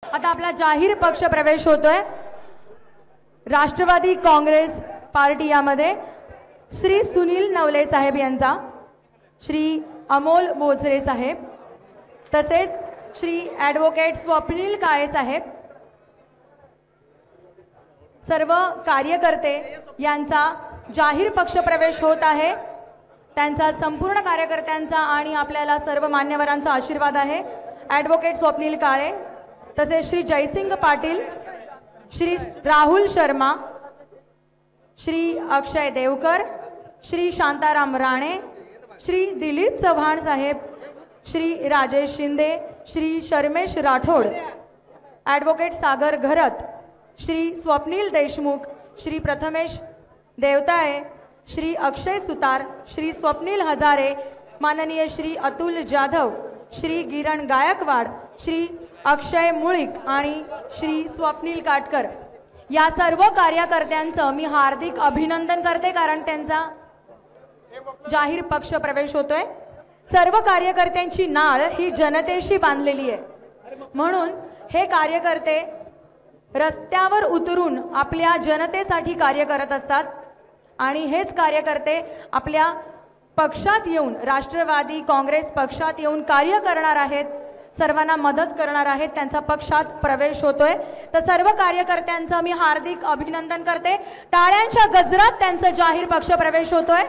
आता आपला जाहीर पक्ष प्रवेश होतोय राष्ट्रवादी काँग्रेस पार्टी यामध्ये श्री सुनील नवले साहेब यांचा, श्री अमोल मोजरे साहेब, तसेच श्री ॲडव्होकेट स्वप्नील काळे साहेब, सर्व कार्यकर्ते यांचा जाहीर पक्ष प्रवेश होत आहे। त्यांचा संपूर्ण कार्यकर्त्यांचा आणि आपल्याला सर्व मान्यवरांचा आशीर्वाद आहे। ॲडव्होकेट स्वप्नील काळे, तसेच श्री जयसिंग पाटील, श्री राहुल शर्मा, श्री अक्षय देवकर, श्री शांताराम राणे, श्री दिलीप चव्हाण साहेब, श्री राजेश शिंदे, श्री शर्मेश राठोड, ॲडव्होकेट सागर घरत, श्री स्वप्नील देशमुख, श्री प्रथमेश देवताळे, श्री अक्षय सुतार, श्री स्वप्नील हजारे, माननीय श्री अतुल जाधव, श्री गिरण गायकवाड, श्री अक्षय मुळीक आणि श्री स्वप्नील काटकर या सर्व कार्यकर्त्यांचं मी हार्दिक अभिनंदन करते, कारण त्यांचा जाहीर पक्ष प्रवेश होतोय। सर्व कार्यकर्त्यांची नाळ ही जनतेशी बांधलेली आहे, म्हणून हे कार्यकर्ते रस्त्यावर उतरून आपल्या जनतेसाठी कार्य करत असतात आणि हेच कार्यकर्ते आपल्या पक्षात येऊन, राष्ट्रवादी काँग्रेस पक्षात येऊन कार्य करणार आहेत, सर्वांना मदत करणार आहेत। त्यांचा पक्षात प्रवेश होतोय, तर सर्व कार्यकर्त्यांचं मी हार्दिक अभिनंदन करते। टाळ्यांच्या गजरात त्यांचा जाहीर पक्ष प्रवेश होतोय।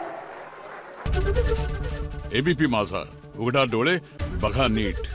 एबीपी माझा, उघडा डोळे बघा नीट।